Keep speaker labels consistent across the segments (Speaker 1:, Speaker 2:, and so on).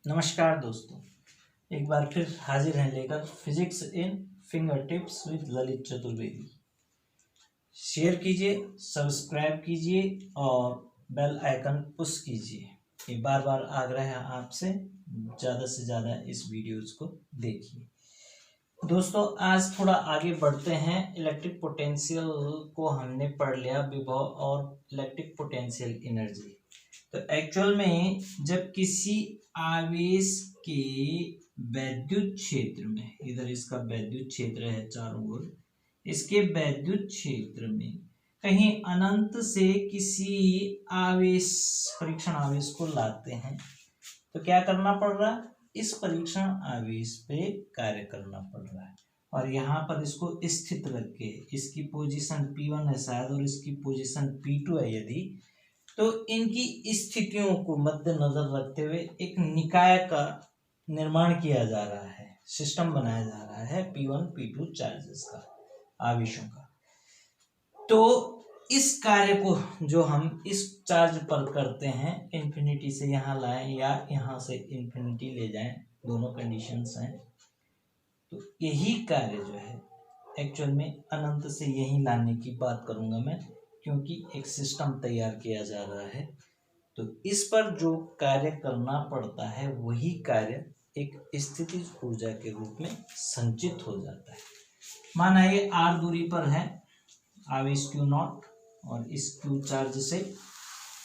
Speaker 1: नमस्कार दोस्तों, एक बार फिर हाजिर हैं लेकर physics in finger tips with Lalit Chaturvedi. Share कीजिए, सब्सक्राइब कीजिए और बेल आइकन पुश कीजिए। ये बार बार आग्रह है आपसे, ज़्यादा से ज़्यादा इस वीडियोज़ को देखिए। दोस्तों, आज थोड़ा आगे बढ़ते हैं। इलेक्ट्रिक पोटेंशियल को हमने पढ़ लिया, विभव और इलेक्ट्रिक पोटेंशियल एनर्जी। तो एक्चुअल में जब किसी आवेश के वैद्युत क्षेत्र में, इधर इसका वैद्युत क्षेत्र है चारों ओर, इसके वैद्युत क्षेत्र में कहीं अनंत से किसी आवेश, परीक्षण आवेश को लाते हैं, तो क्या करना पड़ रहा है? इस परीक्षण आवेश पे कार्य करना पड़ रहा है। और यहाँ पर इसको स्थित रख के, इसकी पोजीशन P1 है शायद और इसकी पोजीशन P2 है यदि, तो इनकी स्थितियों को मद्देनजर रखते हुए एक निकाय का निर्माण किया जा रहा है, सिस्टम बनाया जा रहा है P1 P2 चार्जेस का, आवेशों का। तो इस कार्य को जो हम इस चार्ज पर करते हैं, इन्फिनिटी से यहाँ लाएं या यहाँ से इन्फिनिटी ले जाएं, दोनों कंडीशंस हैं। तो यही कार्य जो है एक्चुअल में अनंत से यहीं लाने की बात करूंगा मैं, क्योंकि एक सिस्टम तैयार किया जा रहा है। तो इस पर जो कार्य करना पड़ता है वही कार्य एक स्थितिज ऊर्जा के रूप में संचित हो जाता है। माना ये r दूरी पर है आवेश Q नॉट और इस Q चार्ज से,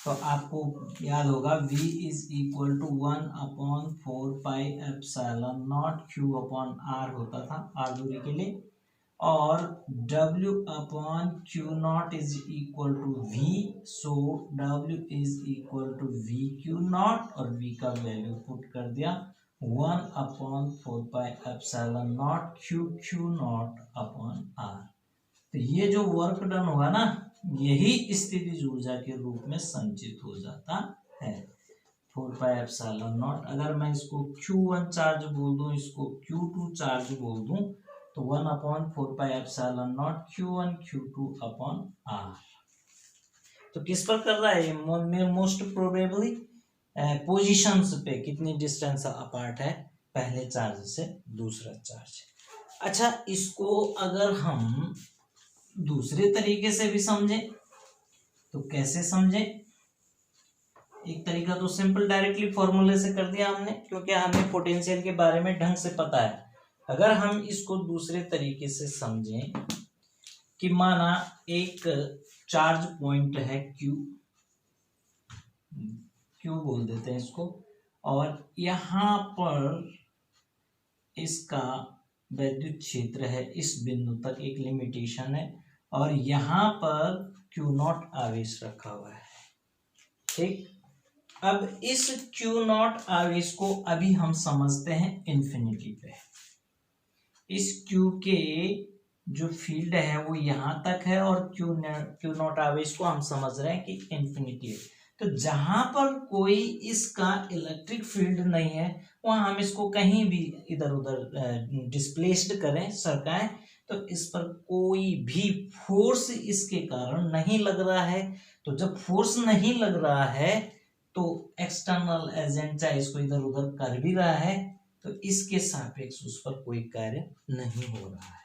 Speaker 1: तो आपको याद होगा V is equal to 1/4 pi epsilon not Q upon R होता था r दूरी के लिए, और W अपॉन Q not is equal to V, so W is equal to V Q not, और V का वैल्यू पुट कर दिया 1/4 pi epsilon not Q not upon R। तो ये जो वर्क डन होगा ना, यही स्थितिज ऊर्जा के रूप में संचित हो जाता है 4 पाई एप्सिलॉन नॉट। अगर मैं इसको Q1 चार्ज बोल दूं, इसको Q2 चार्ज बोल दूं, तो 1/4 pi epsilon not Q1 Q2 upon R। तो किस पर कर रहा है ये? मोस्ट प्रोबेबली पोजीशंस पे, कितनी डिस्टेंस अपार्ट है पहले चार्ज से दूसरा चार्ज। अच्छा, इसको अगर हम दूसरे तरीके से भी समझें तो कैसे समझें? एक तरीका तो सिंपल डायरेक्टली फॉर्मूले से कर दिया हमने, क्योंकि हमें पोटेंशियल के बारे में ढंग से पता है। अगर हम इसको दूसरे तरीके से समझें कि माना एक चार्ज पॉइंट है Q बोल देते हैं इसको, और यहाँ पर इसका वैद्युत क्षेत्र है, इस बिंदु तक एक लिमिटेशन है, और यहाँ पर Q नॉट आवेश रखा हुआ है। ठीक, अब इस Q नॉट आवेश को अभी हम समझते हैं इन्फिनिटी पे। इस Q के जो फील्ड है वो यहाँ तक है, और Q नॉट आवेश को हम समझ रहे हैं कि इन्फिनिटी है। तो जहां पर कोई इसका इलेक्ट्रिक फील्ड नहीं है, वहां हम इसको कहीं भी इधर उधर डिस्प्लेस्ड करें, सरकाएं, तो इस पर कोई भी फोर्स इसके कारण नहीं लग रहा है। तो जब फोर्स नहीं लग रहा है तो एक्सटर्नल एजेंट चाहे इसको इधर उधर कर भी रहा है, तो इसके सापेक्ष उस पर कोई कार्य नहीं हो रहा है।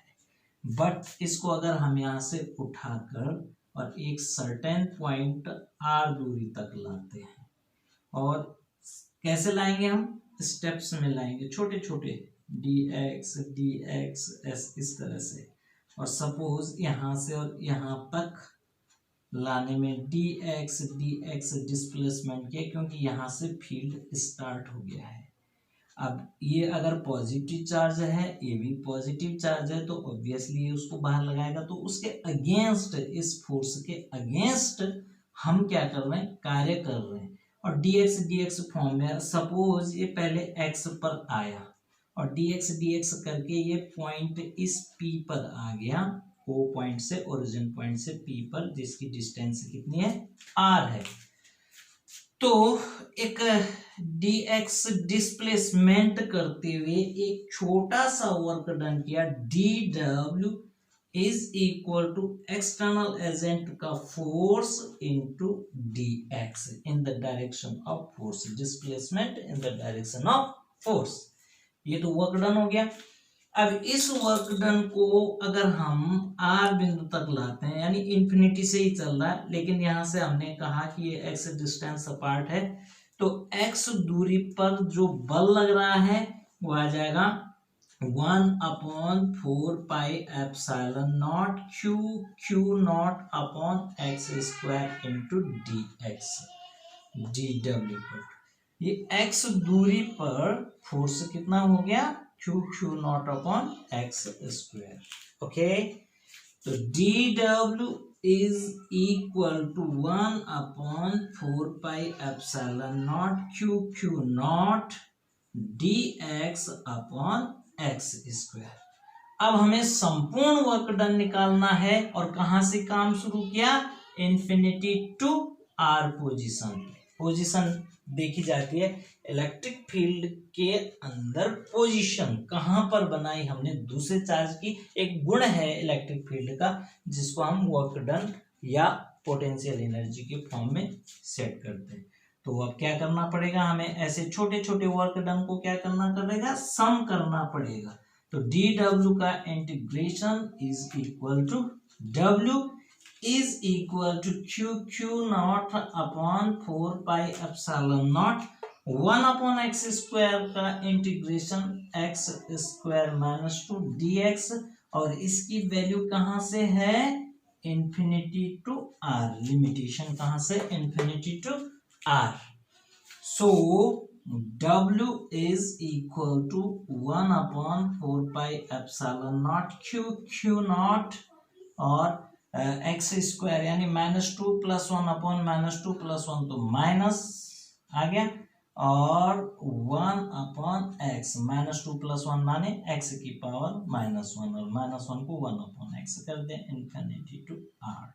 Speaker 1: बट इसको अगर हम यहाँ से उठाकर और एक सर्टेन पॉइंट R दूरी तक लाते हैं, और कैसे लाएंगे? हम स्टेप्स में लाएंगे, छोटे छोटे dx dx इस तरह से, और सपोज यहाँ से और यहाँ तक लाने में dx dx डिस्प्लेसमेंट किया, क्योंकि यहाँ से फील्ड स्टार्ट हो गया है। अब ये अगर पॉजिटिव चार्ज है, ये भी पॉजिटिव चार्ज है, तो ऑब्वियसली ये उसको बाहर लगाएगा। तो उसके अगेंस्ट, इस फोर्स के अगेंस्ट हम क्या कर रहे हैं? कार्य कर रहे हैं। और dx dx फॉर्म में, सपोज ये पहले x पर आया और dx dx करके ये पॉइंट इस P पर आ गया, O पॉइंट से, ओरिजिन पॉइंट से P पर, जिसकी डिस्टेंस कितनी है? R है। तो एक dx डिस्प्लेसमेंट करते हुए एक छोटा सा वर्क डन किया, dw is equal to external agent का force into dx in the direction of force, displacement in the direction of force. ये तो वर्क डन हो गया। अब इस वर्क डन को अगर हम r बिंदु तक लाते हैं, यानी इंफिनिटी से ही चल रहा है, लेकिन यहां से हमने कहा कि ये x डिस्टेंस अपार्ट है, तो x दूरी पर जो बल लग रहा है वो आ जाएगा 1/4πε0 q not upon x square into D x dw पर। ये x दूरी पर फोर्स कितना हो गया, q not upon x square. Okay, तो dw is equal to 1/4πε0 q naught dx upon x square. अब हमें संपूर्ण वर्क डन निकालना है, और कहां से काम शुरू किया, इंफिनिटी टू r पोजीशन देखी जाती है। इलेक्ट्रिक फील्ड के अंदर पोजीशन कहां पर बनाई हमने, दूसरे चार्ज की एक गुण है इलेक्ट्रिक फील्ड का, जिसको हम वर्क डन या पोटेंशियल एनर्जी के फॉर्म में सेट करते हैं। तो अब क्या करना पड़ेगा, हमें ऐसे छोटे छोटे वर्क डन को क्या करना पड़ेगा, सम करना पड़ेगा। तो dw का integration is equal to w is equal to q not upon 4πε0 1 upon x square का integration x square minus 2 dx, और इसकी वैल्यू कहां से है, इंफिनिटी टू r, लिमिटेशन कहां से, infinity to r। So w is equal to 1 upon 4πε0 q not और x square यानी -2 + 1 अपॉन -2 + 1 तो माइनस आ गया, और 1 अपॉन एक्स, -2 + 1 माने x की पावर -1, और -1 को 1 अपॉन एक्स कर दें, infinity to r।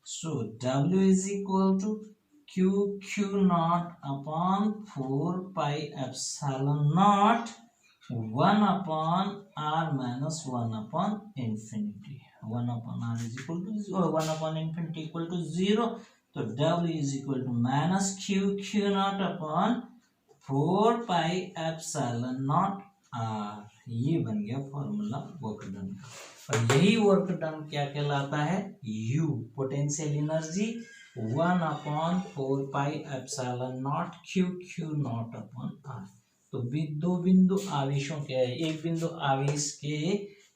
Speaker 1: So w is equal to q not upon 4πε0 1 upon r minus 1 upon infinity, 1 upon r is equal to 1 upon infinity equal to 0। तो w is equal to minus q not upon 4πε0 r। ये बन गया formula work done का, और यही work done क्या कहलाता है, u potential energy 1 upon 4πε0 q not upon r। तो दो बिंदु आवेशों के, एक बिंदु आवेश के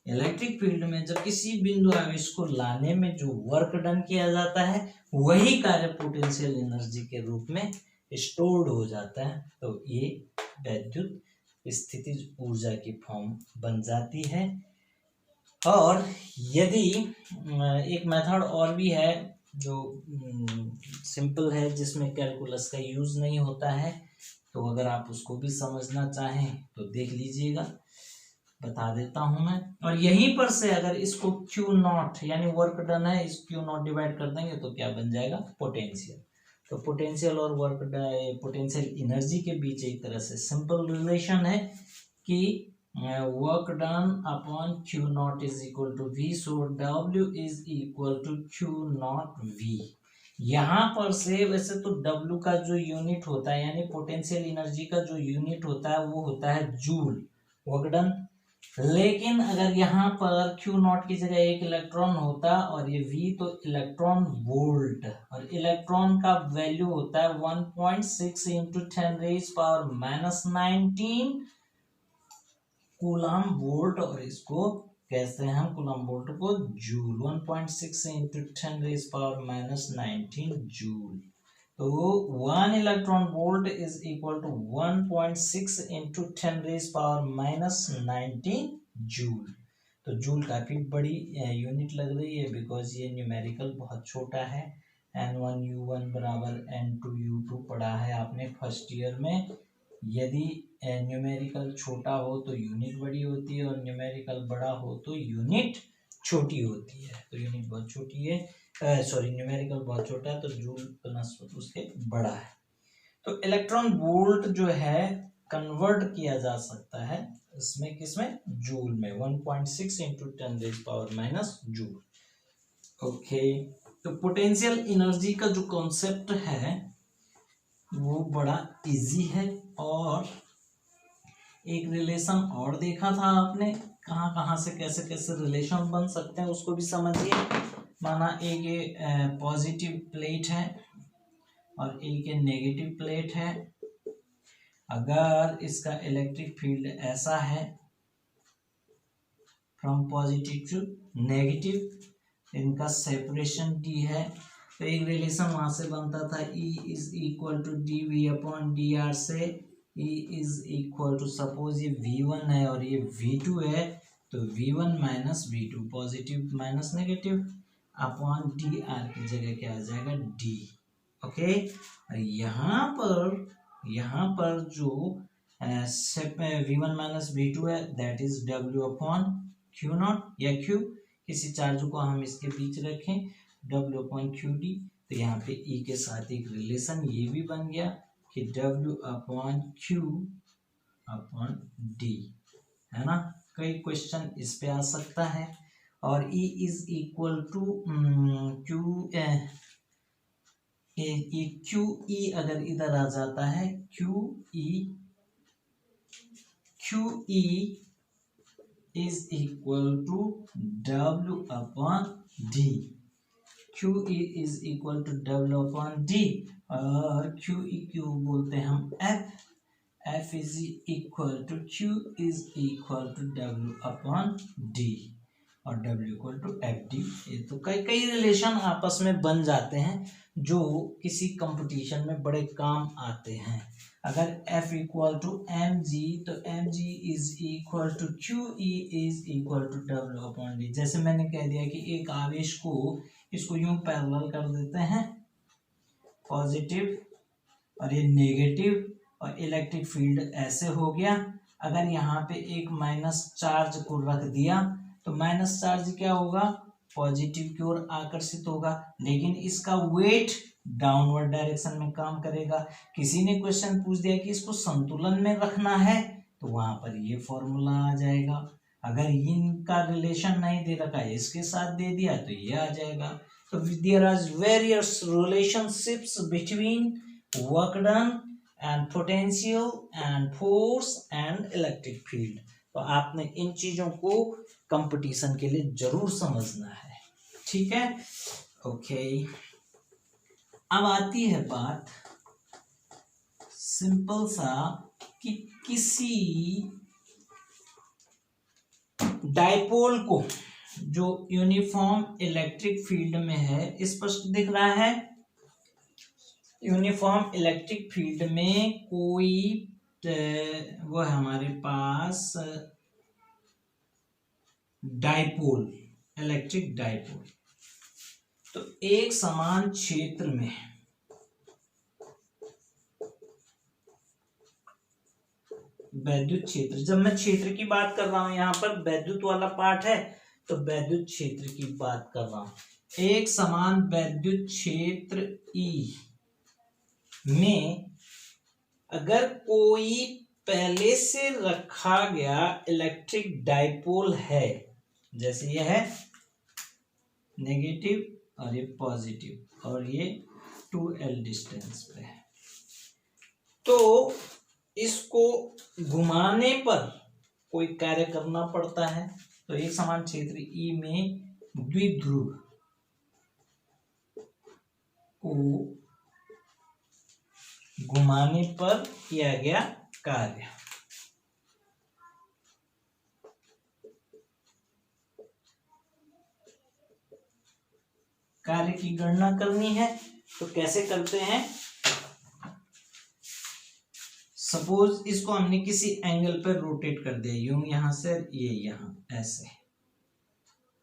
Speaker 1: इलेक्ट्रिक फील्ड में जब किसी बिंदु आवेश को लाने में जो वर्क डन किया जाता है, वही कार्य पोटेंशियल एनर्जी के रूप में स्टोर्ड हो जाता है। तो ये वैद्युत स्थितिज ऊर्जा की फॉर्म बन जाती है। और यदि एक मेथड और भी है जो सिंपल है, जिसमें कैलकुलस का यूज नहीं होता है, तो अगर आप उसको भी समझना चाहें तो देख लीजिएगा, बता देता हूं मैं। और यहीं पर से अगर इसको q नॉट यानी वर्क डन है, इस q नॉट डिवाइड कर देंगे तो क्या बन जाएगा, पोटेंशियल। तो पोटेंशियल और वर्क पोटेंशियल एनर्जी के बीच एक तरह से सिंपल रिलेशन है कि work done upon q not is equal to v, so w is equal to q not v। यहाँ पर से वैसे तो W का जो यूनिट होता है, यानी पोटेंशियल एनर्जी का जो यूनिट होता है, वो होता है जूल, वर्क डन। लेकिन अगर यहाँ पर Q नॉट की जगह एक इलेक्ट्रॉन होता और ये V, तो इलेक्ट्रॉन वोल्ट, और इलेक्ट्रॉन का वैल्यू होता है 1.6 × 10⁻⁻19 कूलम वोल्ट, और इसको कहते हैं हम कूलम वोल्ट को जूल, 1.6 × 10⁻⁻19 जूल। तो 1 electron volt is equal to 1.6 × 10⁻⁻19 joule. तो जूल काफी बड़ी यूनिट लग रही है, बिकॉज ये न्यूमेरिकल बहुत छोटा है। N1U1 बराबर N2U2 पढ़ा है आपने फर्स्ट ईयर में। यदि न्यूमेरिकल छोटा हो तो यूनिट बड़ी होती है, और न्यूमेरिकल बड़ा हो तो यूनिट छोटी होती है। तो यूनिट बहुत छोटी है, न्यूमेरिकल बहुत छोटा है, तो जूल प्लस उसके बड़ा है। तो इलेक्ट्रॉन वोल्ट जो है कन्वर्ट किया जा सकता है इसमें, किसमें, जूल में, 1.6 इंटू 10⁻⁻ जूल। ओके, तो पोटेंशियल एनर्जी का जो कॉन्सेप्ट है वो बड़ा इजी है। और एक रिलेशन और देखा था आपने, कहाँ कहाँ से कैसे कैसे रिलेशन बन सकते हैं उसको भी समझिए। माना एक ये पॉजिटिव प्लेट है और एक ये नेगेटिव प्लेट है। अगर इसका इलेक्ट्रिक फील्ड ऐसा है फ्रॉम पॉजिटिव टू नेगेटिव, इनका सेपरेशन d है, तो एक रिलेशन वहां से बनता था E is equal to dV/dr से। E is equal to, suppose ये V1 है और ये V2 है, तो V1 minus V2, positive minus negative, upon dr की जगह क्या आ जाएगा, d। ओके, यहाँ पर जो V1 माइनस V2 है दैट इज W/Q0 या Q, किसी चार्ज को हम इसके बीच रखें, W/QD। तो यहाँ पे E के साथ एक रिलेशन ये भी बन गया कि W/Q/D, है ना। कई क्वेश्चन इस पे आ सकता है। और E is equal to QE अगर इधर आ जाता है, QE is equal to W/D, QE is equal to W/D, और QE क्यों बोलते हैं हम, F is equal to Q is equal to W/D, और W इक्वल टू FD। ये तो कई रिलेशन आपस में बन जाते हैं जो किसी कंपटीशन में बड़े काम आते हैं। अगर F इक्वल टू mg, तो mg is equal to QE is equal to W/D। जैसे मैंने कह दिया कि एक आवेश को, इसको यूं पैरेलल कर देते हैं, पॉजिटिव और ये नेगेटिव, और इलेक्ट्रिक फील्ड ऐसे हो गया। अगर यहाँ पे एक माइनस चार्ज को रख दिया तो माइनस चार्ज क्या होगा, पॉजिटिव की ओर आकर्षित होगा, लेकिन इसका वेट डाउनवर्ड डायरेक्शन में काम करेगा। किसी ने क्वेश्चन पूछ दिया कि इसको संतुलन में रखना है, तो वहां पर ये फॉर्मूला आ जाएगा। अगर इनका रिलेशन नहीं दे रखा है, इसके साथ दे दिया तो ये आ जाएगा। तो there are various relationships between work done and potential and force and electric field. तो आपने इन चीजों को कंपटीशन के लिए जरूर समझना है, ठीक है। ओके, अब आती है बात सिंपल सा कि किसी डाइपोल को जो यूनिफॉर्म इलेक्ट्रिक फील्ड में है, स्पष्ट दिख रहा है, यूनिफॉर्म इलेक्ट्रिक फील्ड में कोई वो है हमारे पास डाइपोल, इलेक्ट्रिक डाइपोल। तो एक समान क्षेत्र में वैद्युत क्षेत्र, जब मैं क्षेत्र की बात कर रहा हूं, यहां पर वैद्युत वाला पार्ट है, तो वैद्युत क्षेत्र की बात कर रहा हूं। एक समान वैद्युत क्षेत्र E में अगर कोई पहले से रखा गया इलेक्ट्रिक डाइपोल है, जैसे यह है नेगेटिव और ये पॉजिटिव, और ये 2L डिस्टेंस पे है, तो इसको घुमाने पर कोई कार्य करना पड़ता है। तो एक समान क्षेत्र E में द्विध्रुव को घुमाने पर किया गया कार्य, कार्य की गणना करनी है। तो कैसे करते हैं, सपोज इसको हमने किसी एंगल पर रोटेट कर दिया, यूं यहां से, ये यहां ऐसे,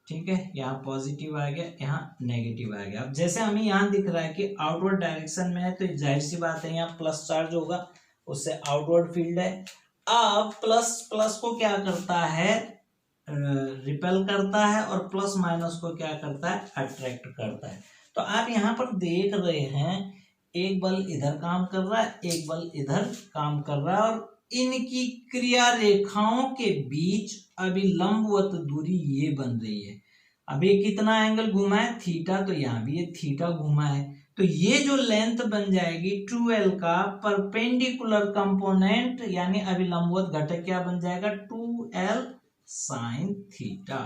Speaker 1: ठीक है, यहाँ पॉजिटिव आ गया, यहाँ नेगेटिव आ गया। अब जैसे हमें यहाँ दिख रहा है कि आउटवर्ड डायरेक्शन में है, तो जाहिर सी बात है यहाँ प्लस चार्ज होगा, उससे आउटवर्ड फील्ड है। अब प्लस प्लस को क्या करता है, रिपेल करता है, और प्लस माइनस को क्या करता है, अट्रैक्ट करता है। तो आप यहाँ पर देख रहे हैं एक बल इधर काम कर रहा है, एक बल इधर काम कर रहा है, और इनकी क्रिया रेखाओं के बीच अभिलंबवत दूरी ये बन रही है। अब ये कितना एंगल घुमा है, थीटा, तो यहाँ भी ये थीटा घुमा है, तो ये जो लेंथ बन जाएगी 2l का परपेंडिकुलर कंपोनेंट यानी अभिलंबवत घटक क्या बन जाएगा, 2l sin थीटा।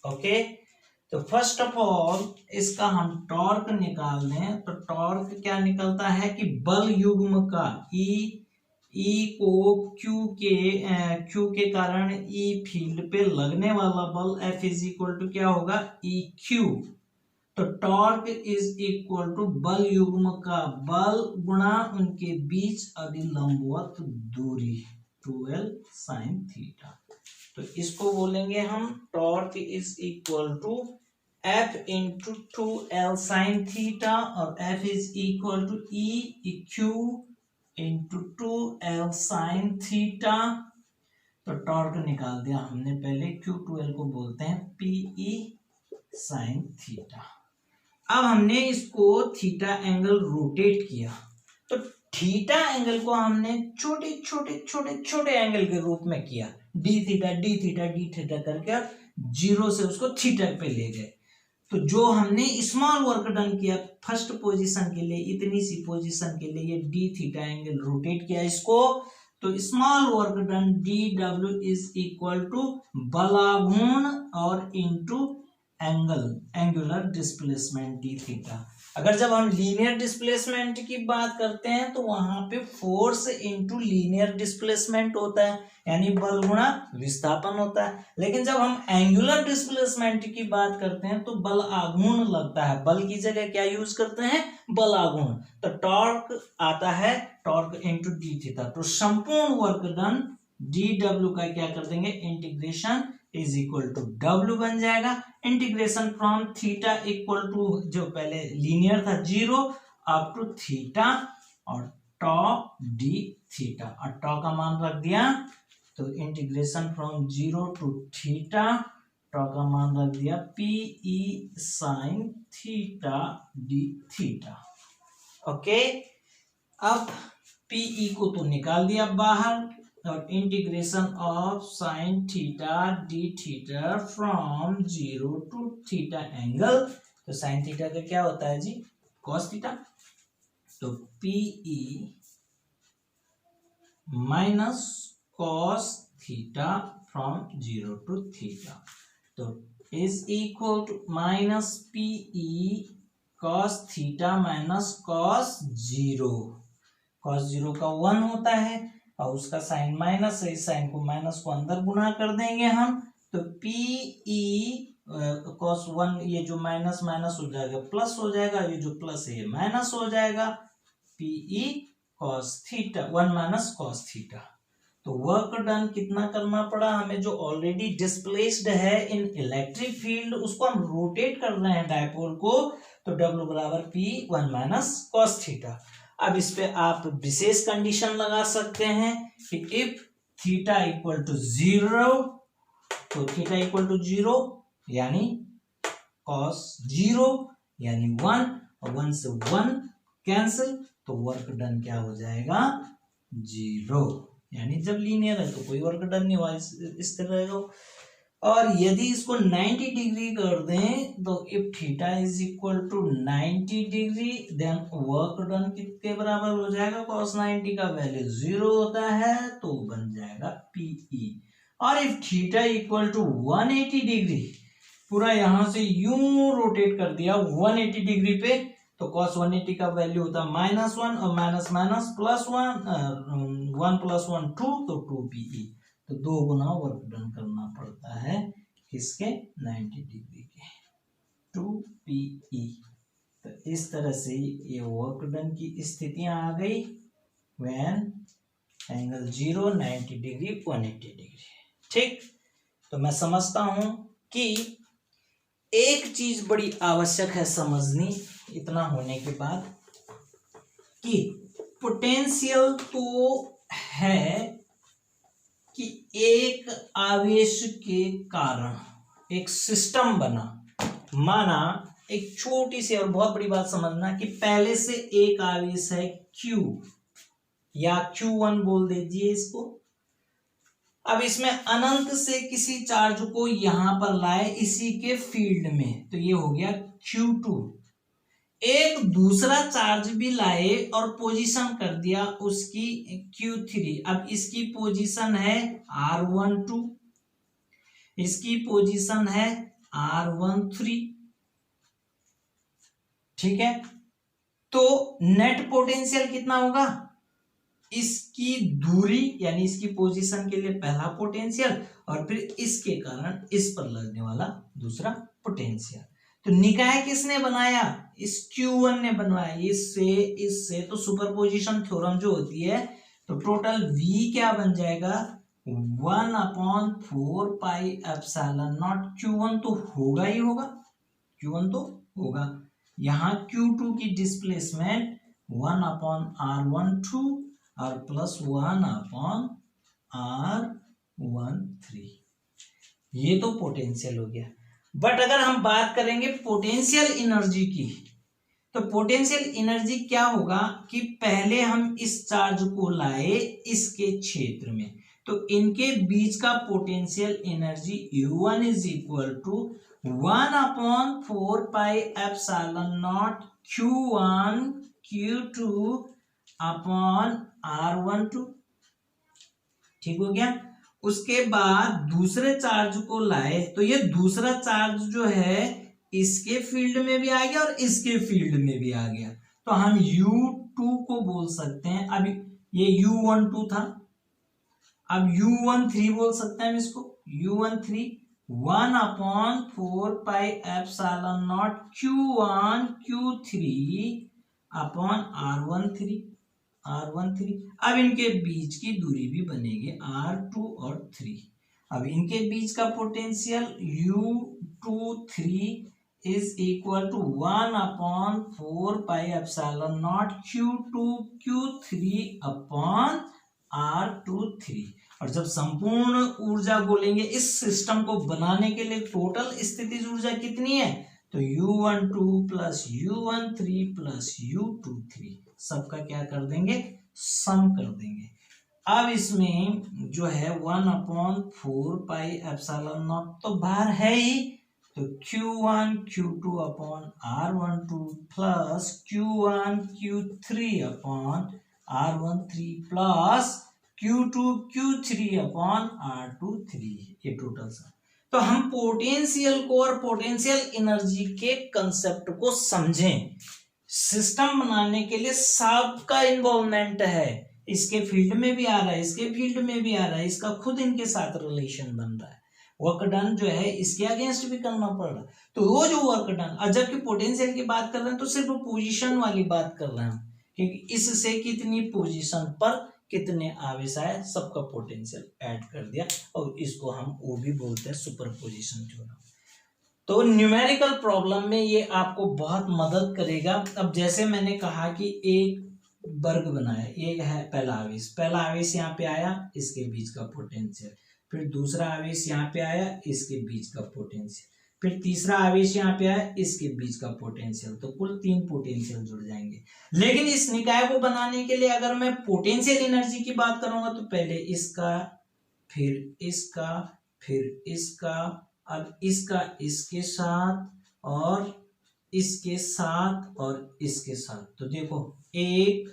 Speaker 1: ओके, तो फर्स्ट ऑफ ऑल इसका हम टॉर्क निकाल लें, तो टॉर्क क्या निकलता है कि बल युग्म का ई को क्यू के कारण ई फील्ड पे लगने वाला बल F इज इक्वल टू क्या होगा, ई क्यू। तो टॉर्क इज इक्वल टू बल युग्म का बल गुणा उनके बीच अभिलंबवत दूरी 2l sin थीटा। तो इसको बोलेंगे हम torque is equal to F into 2l sin theta, और F is equal to e q into 2l sin theta. तो टॉर्क निकाल दिया हमने पहले, Q2l को बोलते हैं PE sin थीटा। अब हमने इसको थीटा एंगल रोटेट किया, तो थीटा एंगल को हमने छोटे छोटे छोटे छोटे एंगल के रूप में किया, D theta d theta d theta करके जीरो से उसको थीटा पे ले गए। तो जो हमने स्मॉल वर्क डन किया फर्स्ट पोजीशन के लिए, इतनी सी पोजीशन के लिए ये डी थीटा एंगल रोटेट किया इसको, तो स्मॉल वर्क डन डी डब्ल्यू इज इक्वल टू बलाघूर्ण और into angular displacement d theta. अगर जब हम लीनियर डिस्प्लेसमेंट की बात करते हैं तो वहां पे फोर्स इंटू लीनियर डिस्प्लेसमेंट होता है, यानी बल गुणा विस्थापन होता है। लेकिन जब हम एंगुलर डिस्प्लेसमेंट की बात करते हैं तो बल आघूर्ण लगता है, बल की जगह क्या यूज करते हैं, बल आघूर्ण। तो टॉर्क आता है टॉर्क इंटू डी थीटा। तो संपूर्ण वर्क डन डी डब्ल्यू का क्या कर देंगे, integration is equal to W बन जाएगा। Integration from theta equal to जो पहले लीनियर था 0 अप टू थीटा और टॉ डी थीटा, और टॉ का मान रख दिया, तो integration from 0 to theta, tau का मान रख दिया PE sin theta d theta. Okay, अब PE को तो निकाल दिया बाहर, और integration of sine theta d theta from 0 to theta angle, तो साइन थीटा का क्या होता है जी, कॉस थीटा। तो PE minus cos theta from 0 to theta, तो is equal to minus PE cos theta minus cos 0। Cos 0 का 1 होता है और उसका साइन माइनस है, इस साइन को माइनस को अंदर गुणा कर देंगे हम, तो PE कॉस 1, ये जो माइनस माइनस हो जाएगा प्लस हो जाएगा, ये जो प्लस है ये माइनस हो जाएगा, PE cos theta 1 minus cos theta. तो वर्क डन कितना करना पड़ा हमें, जो ऑलरेडी डिस्प्लेस्ड है इन इलेक्ट्रिक फील्ड उसको हम रोटेट कर रहे हैं डायपोल को, तो W बराबर P 1 माइनस कॉस थीटा। अब इस पे आप विशेष कंडीशन लगा सकते हैं कि इफ थीटा इक्वल टू 0, तो थीटा इक्वल टू 0 यानी कॉस 0 यानी 1, और 1 से 1 कैंसिल, तो वर्क डन क्या हो जाएगा, 0। यानी जब लीनियर है तो कोई वर्क डन नहीं हुआ, इस तरह रहेगा। और यदि इसको 90 डिग्री कर दें, तो if theta is equal to 90 degree, then work done कितने बराबर हो जाएगा, cos 90 का वैल्यू 0 होता है, तो बन जाएगा PE। और if theta equal to 180 degree, पूरा यहां से यूं रोटेट कर दिया 180 डिग्री पे, तो cos 180 का वैल्यू होता है -1 और माइनस माइनस प्लस 1, 1 प्लस 1 2, तो 2PE। तो 2 गुना वर्क डन करना पड़ता है किसके, 90 डिग्री के, 2PE। तो इस तरह से ये वर्क डन की स्थितियां आ गई व्हेन एंगल 0 90 डिग्री 180 डिग्री। ठीक, तो मैं समझता हूं कि एक चीज बड़ी आवश्यक है समझनी इतना होने के बाद, कि पोटेंशियल तो है कि एक आवेश के कारण एक सिस्टम बना, माना एक छोटी सी और बहुत बड़ी बात समझना कि पहले से एक आवेश है Q, या Q1 बोल दीजिए इसको। अब इसमें अनंत से किसी चार्ज को यहां पर लाए इसी के फील्ड में, तो ये हो गया Q2। एक दूसरा चार्ज भी लाए और पोजीशन कर दिया उसकी Q3। अब इसकी पोजीशन है R12, इसकी पोजीशन है R13, ठीक है। तो नेट पोटेंशियल कितना होगा, इसकी दूरी यानी इसकी पोजीशन के लिए पहला पोटेंशियल और फिर इसके कारण इस पर लगने वाला दूसरा पोटेंशियल। तो निकाय किसने बनाया, इस Q1 ने बनवाया, इससे तो सुपरपोजिशन थ्योरम जो होती है, तो टोटल V क्या बन जाएगा 1/4 पाई एप्सिलॉन नॉट। Q1 तो होगा ही होगा, Q1 तो होगा। यहाँ Q2 की डिस्प्लेसमेंट 1/R12 और प्लस 1/R13, ये तो पोटेंशियल हो गया। बट अगर हम बात करेंगे पोटेंशियल एनर्जी की, तो पोटेंशियल एनर्जी क्या होगा कि पहले हम इस चार्ज को लाए इसके क्षेत्र में, तो इनके बीच का potential energy U1 is equal to 1/4 pi epsilon not Q1 Q2 upon R12, ठीक हो गया। उसके बाद दूसरे चार्ज को लाए, तो ये दूसरा चार्ज जो है इसके फील्ड में भी आ गया और इसके फील्ड में भी आ गया, तो हम U2 को बोल सकते हैं। अब ये U12 था, अब U13 बोल सकते हैं हम इसको, U13 1/4 pi epsilon not Q1 Q3 upon R13। अब इनके बीच की दूरी भी बनेगी R2 और 3। अब इनके बीच का potential U23 is equal to 1/4 pi epsilon not Q2 Q3 upon R23। और जब संपूर्ण ऊर्जा बोलेंगे इस सिस्टम को बनाने के लिए टोटल स्थितिज ऊर्जा कितनी है, तो U12 plus U13 plus U23 सबका क्या कर देंगे, सम कर देंगे। अब इसमें जो है 1/4 पाई एप्सिलॉन नॉट तो बाहर है ही, तो Q1 Q2 upon R12 plus Q1 Q3 upon R13 plus Q2 Q3 upon R23, ये टोटल सा। तो हम पोटेंशियल को और पोटेंशियल एनर्जी के कंसेप्ट को समझें। सिस्टम बनाने के लिए सबका इन्वॉल्वमेंट है, इसके फील्ड में भी आ रहा है, इसके फील्ड में भी आ रहा है, इसका खुद इनके साथ रिलेशन बन रहा है। वर्क डन जो है इसके अगेंस्ट भी करना पड़ रहा है, तो वो जो वर्क डन, और जबकि पोटेंशियल की बात कर रहे हैं तो सिर्फ पोजीशन वाली बात कर रहे हैं, क्योंकि इससे कितनी पोजीशन पर कितने आवेश आए सबका पोटेंशियल ऐड कर दिया, और इसको हम वो भी बोलते हैं सुपरपोजिशन थ्योरम। तो न्यूमेरिकल प्रॉब्लम में ये आपको बहुत मदद करेगा। अब जैसे मैंने कहा कि एक वर्ग बनाया, ये है पहला आवेश यहाँ पे आया, इसके बीच का पोटेंशियल, फिर दूसरा आवेश यहाँ पे आया, इसके बीच का पोटेंशियल, फिर तीसरा आवेश यहाँ पे आया, इसके बीच का पोटेंशियल, तो कुल 3 पोटेंशियल जुड़ जाएंगे। लेकिन इस निकाय को बनाने के लिए अगर मैं पोटेंशियल एनर्जी की बात करूंगा, तो पहले इसका, फिर इसका, फिर इसका, अब इसका इसके साथ और इसके साथ और इसके साथ, तो देखो 1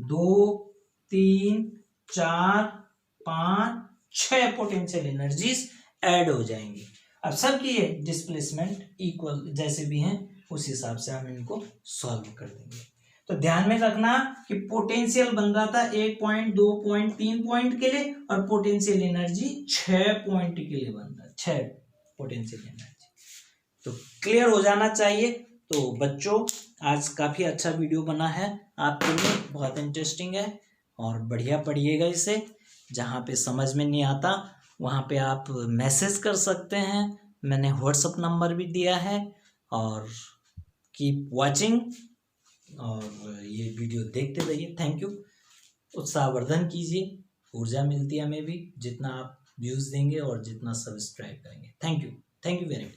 Speaker 1: 2 3 4 5 6 पोटेंशियल एनर्जीज ऐड हो जाएंगी। अब सबकी ये डिस्प्लेसमेंट इक्वल जैसे भी हैं उस हिसाब से हम इनको सॉल्व कर देंगे। तो ध्यान में रखना कि पोटेंशियल बन रहा था 1 पॉइंट 2 पॉइंट 3 पॉइंट के लिए, और पोटेंशियल एनर्जी 6 पॉइंट के लिए बन रहा है, 6 पोटेंशियल एनर्जी। तो क्लियर हो जाना चाहिए। तो बच्चों आज काफ़ी अच्छा वीडियो बना है आपके लिए, बहुत इंटरेस्टिंग है और बढ़िया पढ़िएगा इसे। जहाँ पे समझ में नहीं आता वहाँ पे आप मैसेज कर सकते हैं, मैंने व्हाट्सअप नंबर भी दिया है। और कीप वाचिंग और ये वीडियो देखते रहिए। Thank you. उत्साहवर्धन कीजिए, ऊर्जा मिलती है हमें भी जितना आप व्यूज़ देंगे और जितना सब्सक्राइब करेंगे। Thank you very much.